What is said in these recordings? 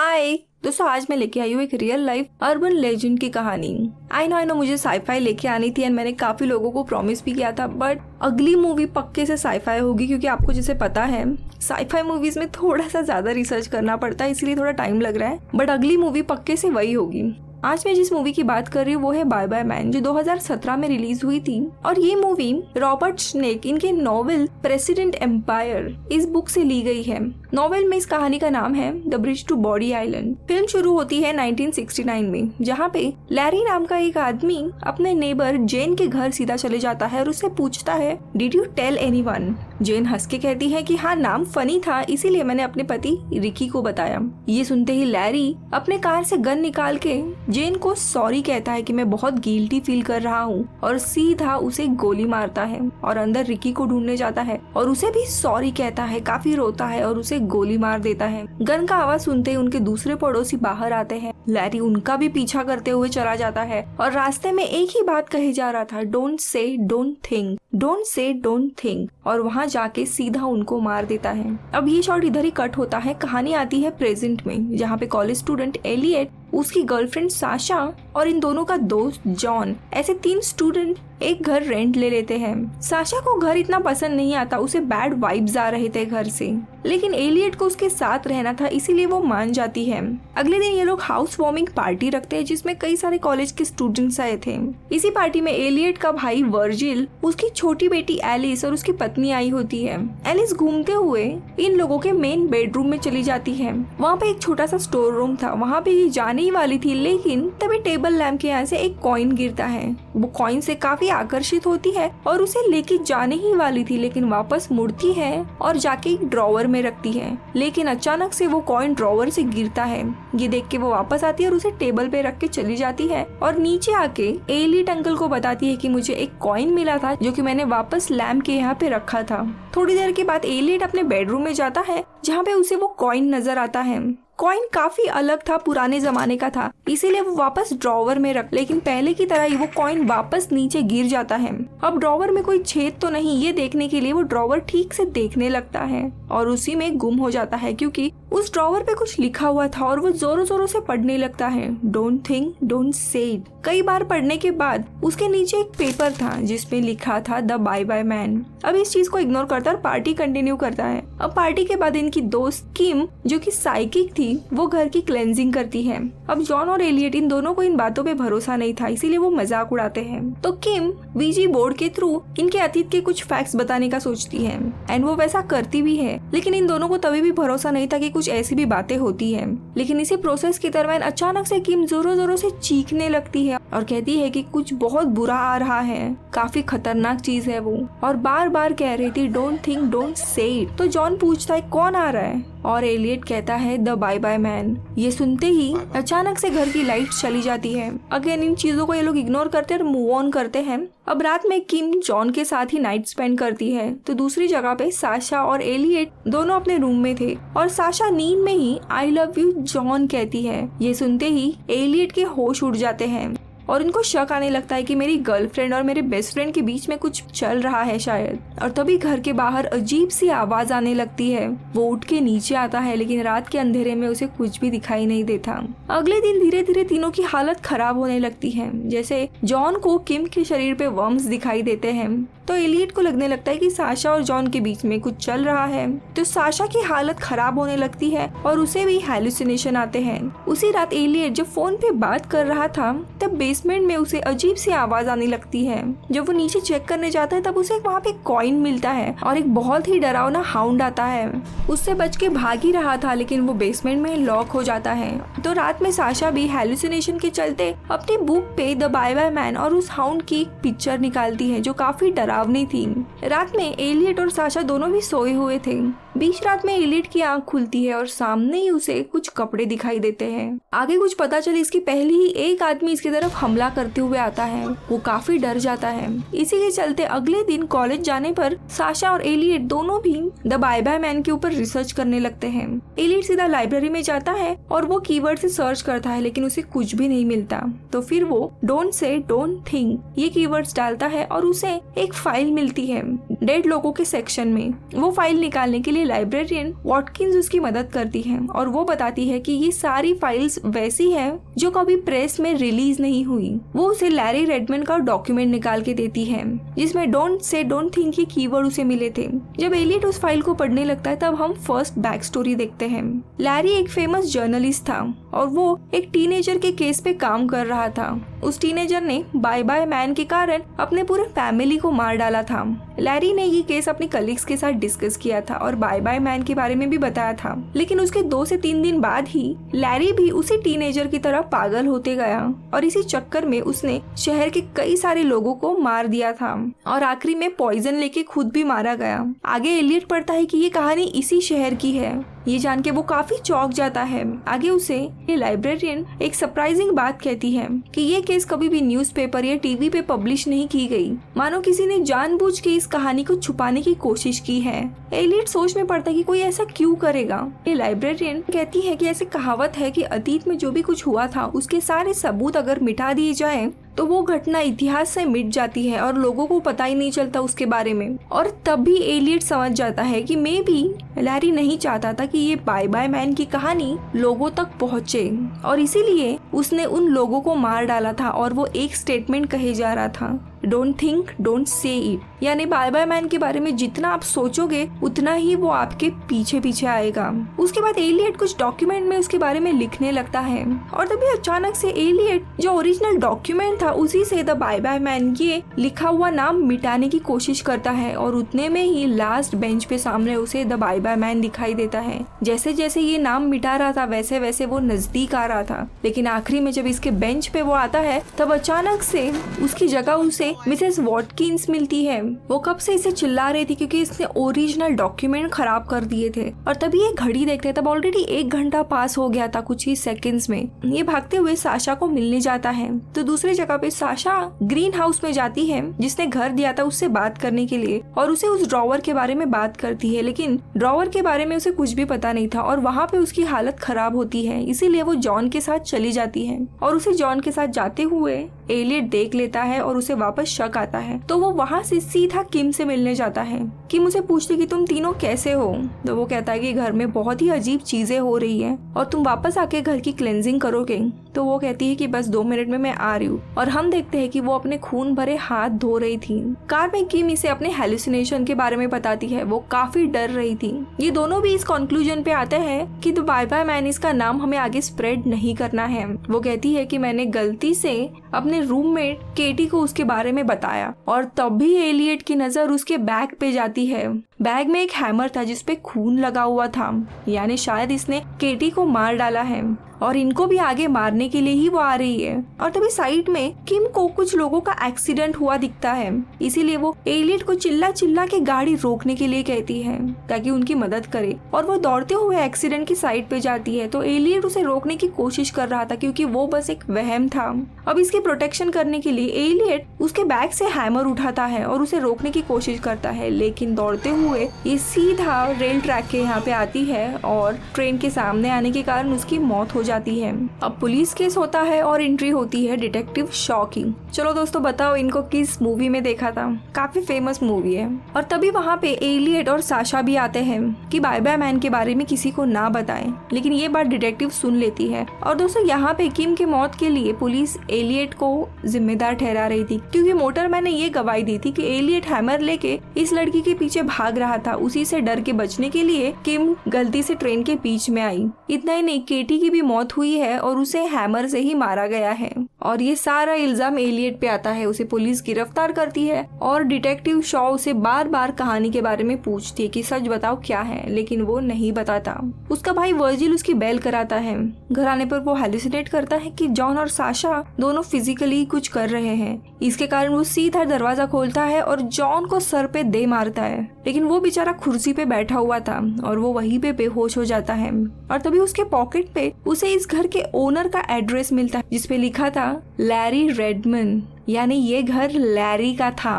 हाय दोस्तों, आज मैं लेके आई हूँ एक रियल लाइफ अर्बन लेजेंड की कहानी। आई नो मुझे साईफाई लेके आनी थी एंड मैंने काफी लोगों को प्रॉमिस भी किया था, बट अगली मूवी पक्के से साईफाई होगी क्योंकि आपको जैसे पता है साईफाई मूवीज में थोड़ा सा ज्यादा रिसर्च करना पड़ता है, इसलिए थोड़ा टाइम लग रहा है। बट अगली मूवी पक्के से वही होगी। आज मैं जिस मूवी की बात कर रही हूँ वो है बाय बाय मैन, जो 2017 में रिलीज हुई थी। और ये मूवी रॉबर्ट स्नेक इनके नॉवेल प्रेसिडेंट एम्पायर इस बुक से ली गई है। नॉवेल में इस कहानी का नाम है the bridge to body island. Film शुरू होती है 1969 में, जहाँ पे लैरी नाम का एक आदमी अपने नेबर जेन के घर सीधा चले जाता है और उससे पूछता है, डिड यू टेल एनीवन? जेन हंस के कहती है कि हाँ, नाम फनी था इसीलिए मैंने अपने पति रिकी को बताया। ये सुनते ही लैरी अपने कार से गन निकाल के जेन को सॉरी कहता है कि मैं बहुत गिल्टी फील कर रहा हूँ और सीधा उसे गोली मारता है और अंदर रिकी को ढूंढने जाता है और उसे भी सॉरी कहता है, काफी रोता है और उसे गोली मार देता है। गन का आवाज सुनते ही उनके दूसरे पड़ोसी बाहर आते हैं। लैरी उनका भी पीछा करते हुए चला जाता है और रास्ते में एक ही बात कही जा रहा था, don't say don't think, don't say don't think, और वहाँ जाके सीधा उनको मार देता है। अब ये शॉट इधर ही कट होता है। कहानी आती है प्रेजेंट में, जहाँ पे कॉलेज स्टूडेंट एलियट, उसकी गर्लफ्रेंड साशा और इन दोनों का दोस्त जॉन, ऐसे 3 स्टूडेंट एक घर रेंट ले लेते हैं। साशा को घर इतना पसंद नहीं आता, उसे बैड वाइब्स आ रहे थे घर से, लेकिन एलियट को उसके साथ रहना था इसीलिए वो मान जाती है। अगले दिन ये लोग हाउस वार्मिंग पार्टी रखते हैं जिसमें कई सारे कॉलेज के स्टूडेंट्स आए थे। इसी पार्टी में एलियट का भाई वर्जिल, उसकी छोटी बेटी एलिस और उसकी पत्नी आई होती है। एलिस घूमते हुए इन लोगों के मेन बेडरूम में चली जाती है। वहाँ पे एक छोटा सा स्टोर रूम था, वहाँ पे ये जाने ही वाली थी, लेकिन तभी टेबल लैंप के यहाँ से एक कॉइन गिरता है। वो कॉइन से काफी आकर्षित होती है और उसे लेके जाने ही वाली थी, लेकिन वापस मुड़ती है और जाके एक ड्रॉवर में रखती है। लेकिन अचानक से वो कॉइन ड्रॉवर से गिरता है। ये देख के वो वापस आती है और उसे टेबल पे रख के चली जाती है और नीचे आके एलियट अंकल को बताती है कि मुझे एक कॉइन मिला था जो कि मैंने वापस लैंप के यहाँ पे रखा था। थोड़ी देर के बाद एलियट अपने बेडरूम में जाता है जहाँ पे उसे वो कॉइन नजर आता है। कॉइन काफी अलग था, पुराने जमाने का था, इसीलिए वो वापस ड्रॉवर में रख, लेकिन पहले की तरह ही वो कॉइन वापस नीचे गिर जाता है। अब ड्रॉवर में कोई छेद तो नहीं, ये देखने के लिए वो ड्रॉवर ठीक से देखने लगता है और उसी में गुम हो जाता है क्योंकि उस ड्रॉवर पे कुछ लिखा हुआ था और वो जोरों जोरों से पढ़ने लगता है, don't think don't say it. कई बार पढ़ने के बाद उसके नीचे एक पेपर था जिसपे लिखा था द बाय बाय मैन। अब इस चीज को इग्नोर करता है और पार्टी कंटिन्यू करता है। अब पार्टी के बाद इनकी दोस्त किम, जो कि साइकिक थी, वो घर की क्लेंजिंग करती है। अब जॉन और एलियट इन दोनों को इन बातों पे भरोसा नहीं था, इसीलिए वो मजाक उड़ाते हैं। तो किम वीजी बोर्ड के थ्रू इनके अतीत के कुछ फैक्ट्स बताने का सोचती है एंड वो वैसा करती भी है, लेकिन इन दोनों को तभी भी भरोसा नहीं था कि कुछ ऐसी भी बातें होती है। लेकिन इसी प्रोसेस के दरमियान अचानक से किम जोरों जोरों से चीखने लगती है और कहती है कि कुछ बहुत बुरा आ रहा है, काफी खतरनाक चीज है वो, और बार बार कह रही थी don't think don't say it. तो जॉन पूछता है कौन आ रहा है और एलियट कहता है द बाय बाय मैन। ये सुनते ही अचानक से घर की लाइट चली जाती है। अगेन इन चीजों को ये लोग इग्नोर करते हैं और मूव ऑन करते हैं। अब रात में किम जॉन के साथ ही नाइट स्पेंड करती है, तो दूसरी जगह पे साशा और एलियट दोनों अपने रूम में थे और साशा नींद में ही आई लव यू जॉन कहती है। ये सुनते ही एलियट के होश उड़ जाते हैं और इनको शक आने लगता है कि मेरी गर्लफ्रेंड और मेरे बेस्ट फ्रेंड के बीच में कुछ चल रहा है शायद। और तभी घर के बाहर अजीब सी आवाज आने लगती है। वो उठ के नीचे आता है, लेकिन रात के अंधेरे में उसे कुछ भी दिखाई नहीं देता। अगले दिन धीरे धीरे तीनों की हालत खराब होने लगती है। जैसे जॉन को किम के शरीर पे वर्म्स दिखाई देते हैं, तो एलियट को लगने लगता है कि साशा और जॉन के बीच में कुछ चल रहा है। तो साशा की हालत खराब होने लगती है और उसे भी हैलुसिनेशन आते हैं। उसी रात एलियट जब फोन पे बात कर रहा था तब बेसमेंट में उसे अजीब सी आवाज आने लगती है। जब वो नीचे चेक करने जाता है तब उसे वहाँ पे कॉइन मिलता है और एक बहुत ही डरावना हाउंड आता है। उससे बच के भाग ही रहा था, लेकिन वो बेसमेंट में लॉक हो जाता है। तो रात में साशा भी हैलुसिनेशन के चलते अपनी बुक पे द बाय बाय मैन और उस हाउंड की पिक्चर निकालती है जो काफी डरावनी थी। रात में एलियट और साशा दोनों भी सोए हुए थे। बीच रात में एलियट की आंख खुलती है और सामने ही उसे कुछ कपड़े दिखाई देते हैं। आगे कुछ पता चले इसके पहले ही एक आदमी इसकी तरफ हमला करते हुए आता है। वो काफी डर जाता है। इसी के चलते अगले दिन कॉलेज जाने पर साशा और एलियट दोनों भी द बाय बाय मैन के ऊपर रिसर्च करने लगते हैं। एलियट सीधा लाइब्रेरी में जाता है और वो कीवर्ड से सर्च करता है, लेकिन उसे कुछ भी नहीं मिलता। तो फिर वो डोंट से डोंट थिंक ये कीवर्ड्स डालता है और उसे एक फाइल मिलती है डेड लोगों के सेक्शन में। वो फाइल निकालने के लिए लाइब्रेरियन वॉटकिंस उसकी मदद करती है और वो बताती है कि ये सारी फाइल्स वैसी है जो कभी प्रेस में रिलीज नहीं हुई। वो उसे लैरी रेडमैन का डॉक्यूमेंट निकाल के देती है जिसमें डोंट से डोंट थिंक के कीवर्ड उसे मिले थे। जब एलियट उस फाइल को पढ़ने लगता है तब हम फर्स्ट बैक स्टोरी देखते हैं। लैरी एक फेमस जर्नलिस्ट था और वो एक टीनेजर के केस पे काम कर रहा था। उस टीनेजर ने बाय बाय मैन के कारण अपने पूरे फैमिली को मार डाला था। लैरी ने ये केस अपने कलीग्स के साथ डिस्कस किया था और बाय बाय मैन के बारे में भी बताया था, लेकिन उसके 2 से 3 दिन बाद ही लैरी भी उसी टीनेजर की तरह पागल होते गया और इसी चक्कर में उसने शहर के कई सारे लोगों को मार दिया था और आखिरी में पॉइजन लेके खुद भी मारा गया। आगे एलियट पढ़ता है कि ये कहानी इसी शहर की है। ये जान के वो काफी चौंक जाता है। आगे उसे ये लाइब्रेरियन एक सरप्राइजिंग बात कहती है कि ये केस कभी भी न्यूज़पेपर या टीवी पे पब्लिश नहीं की गई, मानो किसी ने जानबूझ के इस कहानी को छुपाने की कोशिश की है। एलियट सोच में पड़ता है कि कोई ऐसा क्यों करेगा। ये लाइब्रेरियन कहती है कि ऐसी कहावत है कि अतीत में जो भी कुछ हुआ था उसके सारे सबूत अगर मिटा दिए जाए तो वो घटना इतिहास से मिट जाती है और लोगों को पता ही नहीं चलता उसके बारे में। और तब भी एलियट समझ जाता है कि मे बी लैरी नहीं चाहता था कि ये बाय बाय मैन की कहानी लोगों तक पहुंचे और इसीलिए उसने उन लोगों को मार डाला था और वो एक स्टेटमेंट कहे जा रहा था, don't think don't say it, यानी बाय बाय मैन के बारे में जितना आप सोचोगे उतना ही वो आपके पीछे पीछे आएगा। उसके बाद एलियट कुछ डॉक्यूमेंट में उसके बारे में लिखने लगता है और तभी अचानक से एलियट जो ओरिजिनल डॉक्यूमेंट था उसी से द बाय बाय मैन ये लिखा हुआ नाम मिटाने की कोशिश करता है और उतने में ही लास्ट बेंच पे सामने उसे द बाय बाय मैन दिखाई देता है। जैसे जैसे ये नाम मिटा रहा था वैसे वैसे वो नजदीक आ रहा था, लेकिन आखिरी में जब इसके बेंच पे वो आता है तब अचानक से उसकी जगह उसे मिसेस वॉटकिंस मिलती है। वो कब से इसे चिल्ला रही थी क्योंकि इसने ओरिजिनल डॉक्यूमेंट खराब कर दिए थे और तभी ये घड़ी देखते हैं तब ऑलरेडी 1 घंटा पास हो गया था कुछ ही सेकंड्स में। ये भागते हुए साशा को मिलने जाता है तो दूसरी जगह पे साशा ग्रीन हाउस में जाती है जिसने घर दिया था उससे बात करने के लिए और उसे उस ड्रॉवर के बारे में बात करती है, लेकिन ड्रॉवर के बारे में उसे कुछ भी पता नहीं था और वहाँ पे उसकी हालत खराब होती है। इसीलिए वो जॉन के साथ चली जाती है और उसे जॉन के साथ जाते हुए एलियट देख लेता है और उसे वापस शक आता है तो वो वहाँ से सीधा किम से मिलने जाता है। किम उसे पूछती कि तुम तीनों कैसे हो, तो वो कहता है कि घर में बहुत ही अजीब चीजें हो रही है और तुम वापस आके घर की क्लेंजिंग करोगे। तो वो कहती है कि बस 2 मिनट में मैं आ रही हूँ और हम देखते हैं कि वो अपने खून भरे हाथ धो रही थी। कार में किम इसे अपने हेलुसिनेशन के बारे में बताती है, वो काफी डर रही थी। ये दोनों भी इस कंक्लूजन पे आते हैं कि द बाय बाय मैन इसका नाम हमें आगे स्प्रेड नहीं करना है। वो कहती है कि मैंने गलती से अपने रूममेट केटी को उसके बारे में बताया और तब भी एलियट की नजर उसके बैग पे जाती है। बैग में एक हैमर था जिसपे खून लगा हुआ था, यानी शायद इसने केटी को मार डाला है और इनको भी आगे मारने के लिए ही वो आ रही है। और तभी साइड में किम को कुछ लोगों का एक्सीडेंट हुआ दिखता है, इसीलिए वो एलियट को चिल्ला चिल्ला के गाड़ी रोकने के लिए कहती है ताकि उनकी मदद करे और वो दौड़ते हुए एक्सीडेंट की साइड पे जाती है तो एलियट उसे रोकने की कोशिश कर रहा था क्योंकि वो बस एक वहम था। अब इसकी प्रोटेक्शन करने के लिए एलियट उसके बैग से हैमर उठाता है और उसे रोकने की कोशिश करता है, लेकिन दौड़ते हुए ये सीधा रेल ट्रैक के यहाँ पे आती है और ट्रेन के सामने आने के कारण उसकी मौत हो जाती है। अब पुलिस केस होता है और एंट्री होती है डिटेक्टिव शॉ की। चलो दोस्तों बताओ इनको किस मूवी में देखा था, काफी फेमस मूवी है। और तभी वहाँ पे एलियट और साशा भी आते हैं कि बाय बाय मैन के बारे में किसी को ना बताएं, लेकिन ये बात डिटेक्टिव सुन लेती है। और दोस्तों यहाँ पे किम की मौत के लिए पुलिस एलियट को जिम्मेदार ठहरा रही थी क्योंकि मोटरमैन ने ये गवाही दी थी कि एलियट हैमर लेके इस लड़की के पीछे भाग रहा था। उसी से डर के बचने के लिए किम गलती से ट्रेन के बीच में आई। इतना ही नहीं, केटी की भी मौत हुई है और उसे हैमर से ही मारा गया है और ये सारा इल्जाम एलियट पे आता है। उसे पुलिस गिरफ्तार करती है और डिटेक्टिव शॉ उसे बार बार कहानी के बारे में पूछती है कि सच बताओ क्या है, लेकिन वो नहीं बताता। उसका भाई वर्जिल उसकी बेल कराता है। घर आने पर वो हेलुसिनेट करता है कि जॉन और साशा दोनों फिजिकली कुछ कर रहे हैं। इसके कारण वो सीधा दरवाजा खोलता है और जॉन को सर पे दे मारता है, लेकिन वो बेचारा कुर्सी पे बैठा हुआ था और वो वहीं पे बेहोश हो जाता है। और तभी उसके पॉकेट पे उसे इस घर के ओनर का एड्रेस मिलता है जिसपे लिखा था लैरी रेडमैन, यानी ये घर लैरी का था।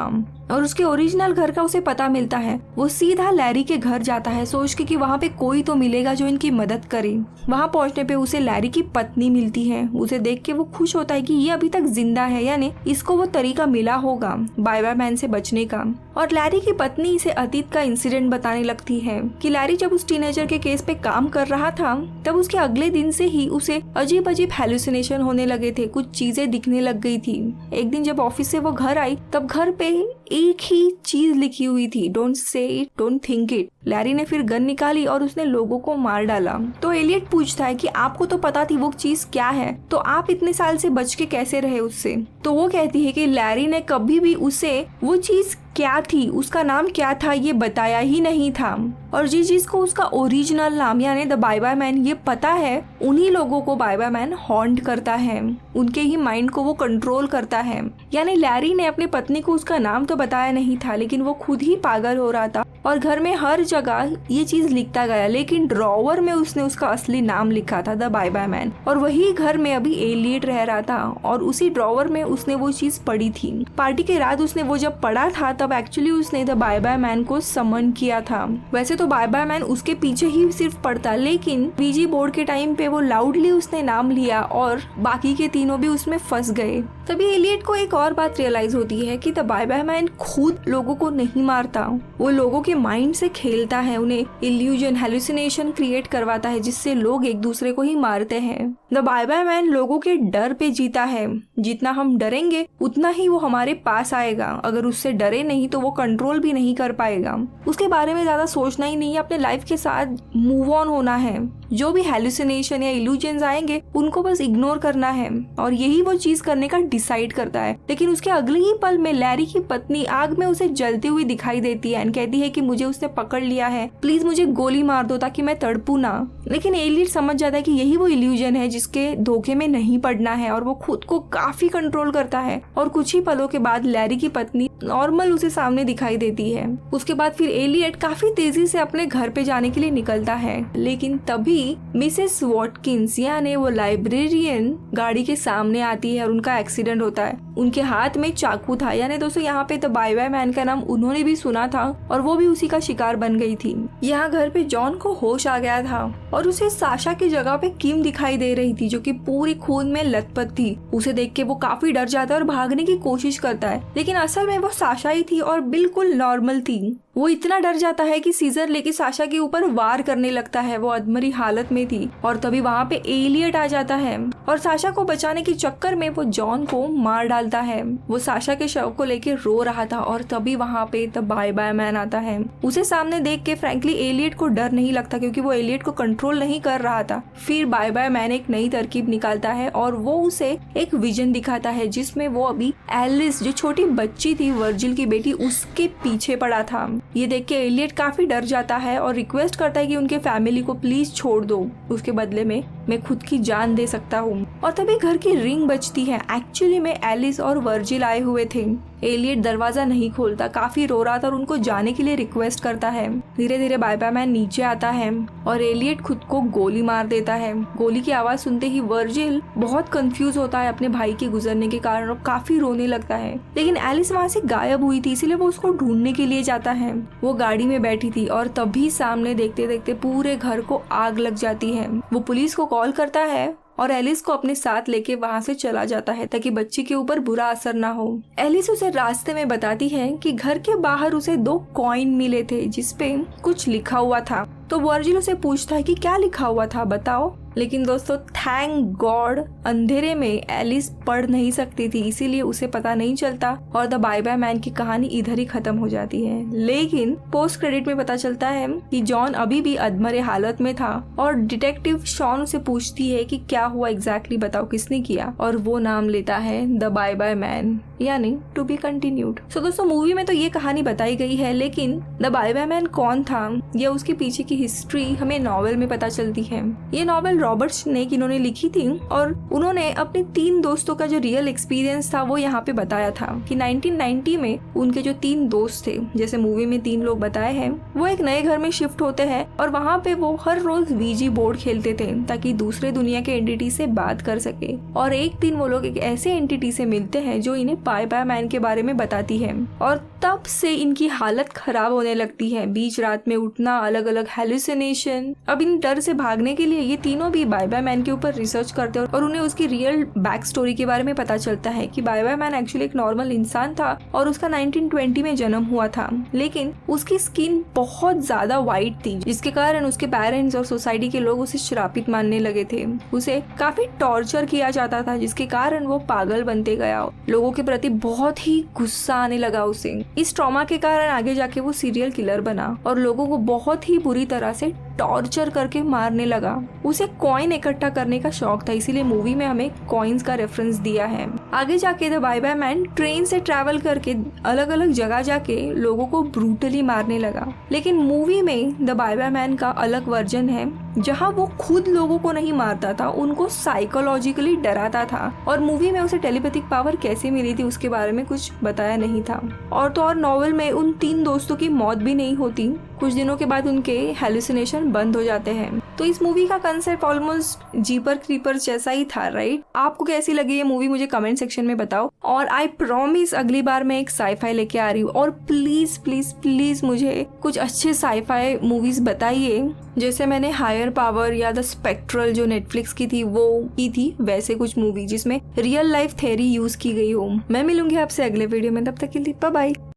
और उसके ओरिजिनल घर का उसे पता मिलता है। वो सीधा लैरी के घर जाता है सोच के कि वहाँ पे कोई तो मिलेगा जो इनकी मदद करे। वहाँ पहुँचने पे उसे लैरी की पत्नी मिलती है। उसे देख के वो खुश होता है कि ये अभी तक जिंदा है, यानी इसको वो तरीका मिला होगा बाय बाय मैन से बचने का। और लैरी की पत्नी इसे अतीत का इंसिडेंट बताने लगती है कि लैरी जब उस टीनेजर के केस पे काम कर रहा था तब उसके अगले दिन से ही उसे अजीब अजीब हेलुसिनेशन होने लगे थे, कुछ चीजें दिखने लग गई थी। एक दिन जब ऑफिस से वो घर आई तब घर पे एक ही चीज लिखी हुई थी, don't say it, don't think it. Larry ने फिर गन निकाली और उसने लोगों को मार डाला। तो एलियट पूछता है कि आपको तो पता थी वो चीज क्या है, तो आप इतने साल से बच के कैसे रहे उससे। तो वो कहती है कि लैरी ने कभी भी उसे वो चीज क्या थी, उसका नाम क्या था, ये बताया ही नहीं था। और जिस जिसको उसका ओरिजिनल नाम यानी द बाय बाय मैन ये पता है, उन्हीं लोगों को बाय बाय मैन हॉन्ट करता है, उनके ही माइंड को वो कंट्रोल करता है। यानी लैरी ने अपनी पत्नी को उसका नाम तो बताया नहीं था, लेकिन वो खुद ही पागल हो रहा था और घर में हर जगह ये चीज लिखता गया, लेकिन ड्रॉवर में उसने उसका असली नाम लिखा था, द बाय बाय मैन। और वही घर में अभी एलियट रह रहा था और उसी ड्रॉवर में उसने वो चीज पढ़ी थी। पार्टी के रात उसने वो जब पढ़ा था तब एक्चुअली उसने द बाय बाय मैन को समन किया था। वैसे तो बाय बाय मैन उसके पीछे ही सिर्फ पढ़ता, लेकिन वीजी बोर्ड के टाइम पे वो लाउडली उसने नाम लिया और बाकी के तीनों भी उसमें फंस गए। तभी एलियट को एक और बात रियलाइज होती है कि द बाय बाय मैन खुद लोगों को नहीं मारता, वो लोगों के माइंड से खेलता है, उन्हें इल्यूजन हेलुसिनेशन क्रिएट करवाता है जिससे लोग एक दूसरे को ही मारते हैं। द बाय बाय मैन लोगों के डर पे जीता है, जितना हम डरेंगे उतना ही वो हमारे पास आएगा, अगर उससे डरे नहीं तो वो कंट्रोल भी नहीं कर पाएगा। उसके बारे में ज्यादा सोचना ही नहीं है, अपने लाइफ के साथ मूव ऑन होना है। जो भी हेलुसिनेशन या इल्यूजन्स आएंगे उनको बस इग्नोर करना है, और यही वो चीज करने का डिसाइड करता है। लेकिन उसके अगले ही पल में लैरी की पत्नी आग में उसे जलती हुई दिखाई देती है एंड कहती है कि मुझे उसने पकड़ लिया है, प्लीज मुझे गोली मार दो ताकि मैं तड़पू ना। लेकिन एलियट समझ जाता है कि यही वो इल्यूजन है जिसके धोखे में नहीं पड़ना है, और वो खुद को काफी कंट्रोल करता है। और कुछ ही पलों के बाद लैरी की पत्नी नॉर्मल उसे सामने दिखाई देती है। उसके बाद फिर एलियट काफी तेजी से अपने घर पे जाने के लिए निकलता है, लेकिन तभी मिसेस वॉटकिंस यानी वो लाइब्रेरियन गाड़ी के सामने आती है और उनका एक्सीडेंट होता है। उनके हाथ में चाकू था, यानी दोस्तों यहाँ पे द बाय बाय मैन का नाम उन्होंने भी सुना था और वो भी उसी का शिकार बन गई थी। यहाँ घर पे जॉन को होश आ गया था और उसे साशा की जगह पे किम दिखाई दे रही थी जो कि पूरी खून में लथपथ थी। उसे देख के वो काफी डर जाता है और भागने की कोशिश करता है, लेकिन असल में वो साशा ही थी और बिल्कुल नॉर्मल थी। वो इतना डर जाता है कि सीजर लेके साशा के ऊपर वार करने लगता है, वो अधमरी हालत में थी। और तभी वहाँ पे एलियट आ जाता है और साशा को बचाने के चक्कर में वो जॉन को मार डालता है। वो साशा के शव को लेके रो रहा था और तभी वहाँ पे द बाय बाय मैन आता है। उसे सामने देख के फ्रैंकली एलियट को डर नहीं लगता क्योंकि वो एलियट को कंट्रोल नहीं कर रहा था। फिर बाय बाय मैन एक नई तरकीब निकालता है और वो उसे एक विजन दिखाता है जिसमें वो अभी एलिस जो छोटी बच्ची थी, वर्जिल की बेटी, उसके पीछे पड़ा था। ये देख के एलियट काफी डर जाता है और रिक्वेस्ट करता है कि उनके फैमिली को प्लीज छोड़ दो, उसके बदले में मैं खुद की जान दे सकता हूँ। और तभी घर की रिंग बजती है। एक्चुअली में एलिस और वर्जिल आए हुए थे। एलियट दरवाजा नहीं खोलता, काफी रो रहा था और उनको जाने के लिए रिक्वेस्ट करता है। धीरे धीरे बाय बाय मैन नीचे आता है और एलियट खुद को गोली मार देता है। गोली की आवाज सुनते ही वर्जिल बहुत कंफ्यूज होता है अपने भाई के गुजरने के कारण और काफी रोने लगता है। लेकिन एलिस वहाँ से गायब हुई थी, इसीलिए वो उसको ढूंढने के लिए जाता है। वो गाड़ी में बैठी थी और तभी सामने देखते देखते पूरे घर को आग लग जाती है। वो पुलिस को कॉल करता है और एलिस को अपने साथ लेके वहाँ से चला जाता है ताकि बच्ची के ऊपर बुरा असर ना हो। एलिस उसे रास्ते में बताती है कि घर के बाहर उसे 2 कॉइन मिले थे जिसपे कुछ लिखा हुआ था। तो वर्जिल उसे पूछता है कि क्या लिखा हुआ था बताओ। लेकिन दोस्तों थैंक गॉड अंधेरे में एलिस पढ़ नहीं सकती थी, इसीलिए उसे पता नहीं चलता और द बाय बाय मैन की कहानी इधर ही खत्म हो जाती है। लेकिन पोस्ट क्रेडिट में पता चलता है कि जॉन अभी भी अधमरे हालत में था और डिटेक्टिव शॉन उसे पूछती है कि क्या हुआ एग्जैक्टली बताओ किसने किया, और वो नाम लेता है द बाय बाय मैन, यानी टू बी कंटिन्यूड। सो दोस्तों मूवी में तो ये कहानी बताई गई है, लेकिन द बाय बाय मैन कौन था या उसके पीछे की हिस्ट्री हमें नॉवेल में पता चलती है। ये नॉवेल रॉबर्ट स्नेक इन्होंने लिखी थी और उन्होंने अपने 3 दोस्तों का जो रियल एक्सपीरियंस था वो यहाँ पे बताया था कि 1990 में उनके जो 3 दोस्त थे, जैसे मूवी में 3 लोग बताए हैं, वो एक नए घर में शिफ्ट होते हैं और वहाँ पे वो हर रोज वीजी बोर्ड खेलते थे ताकि दूसरे दुनिया के एंटिटी से बात कर सके। और एक दिन वो लोग एक ऐसे एंटिटी से मिलते हैं जो इन्हें बाय बाय मैन के बारे में बताती है और तब से इनकी हालत खराब होने लगती है। बीच रात में उठना, अलग अलग हेलुसिनेशन। अब इन डर से भागने के लिए ये तीनों भी बाय बाय मैन के ऊपर रिसर्च करते हैं और उन्हें उसकी रियल बैक स्टोरी के बारे में पता चलता है कि बाय बाय मैन एक्चुअली एक नॉर्मल इंसान था और उसका 1920 में जन्म हुआ था, लेकिन उसकी स्किन बहुत ज्यादा वाइट थी जिसके कारण उसके पेरेंट्स और सोसाइटी के लोग उसे श्रापित मानने लगे थे। उसे काफी टॉर्चर किया जाता था जिसके कारण वो पागल बनते गया। लोगों के प्रति बहुत ही गुस्सा आने लगा उसे। इस ट्रॉमा के कारण आगे जाके वो सीरियल किलर बना और लोगों को बहुत ही बुरी तरह से टॉर्चर करके मारने लगा। उसे कॉइन इकट्ठा करने का शौक था, इसीलिए मूवी में हमें कॉइन्स का रेफरेंस दिया है। आगे जाके the bye bye man train से ट्रैवल करके अलग अलग जगह जाके लोगों को ब्रूटली मारने लगा। लेकिन मूवी में द बाय बाय मैन का अलग वर्जन है जहां वो खुद लोगों को नहीं मारता था, उनको साइकोलॉजिकली डराता था। और मूवी में उसे टेलीपैथिक पावर कैसे मिली थी उसके बारे में कुछ बताया नहीं था। और तो और नॉवेल में उन 3 दोस्तों की मौत भी नहीं होती, कुछ दिनों के बाद उनके हेलुसिनेशन बंद हो जाते हैं। तो इस मूवी का कंसेप्ट ऑलमोस्ट जीपर क्रीपर जैसा ही था, राइट? आपको कैसी लगी ये मूवी मुझे कमेंट सेक्शन में बताओ। और आई प्रॉमिस अगली बार मैं एक साईफाई लेके आ रही हूँ। और प्लीज प्लीज प्लीज मुझे कुछ अच्छे साईफाई मूवीज बताइए, जैसे मैंने हायर पावर या द स्पेक्ट्रल जो नेटफ्लिक्स की थी वो की थी, वैसे कुछ मूवी जिसमें रियल लाइफ थ्योरी यूज की गई हो। मैं मिलूंगी आपसे अगले वीडियो में, तब तक के लिए बाय बाय।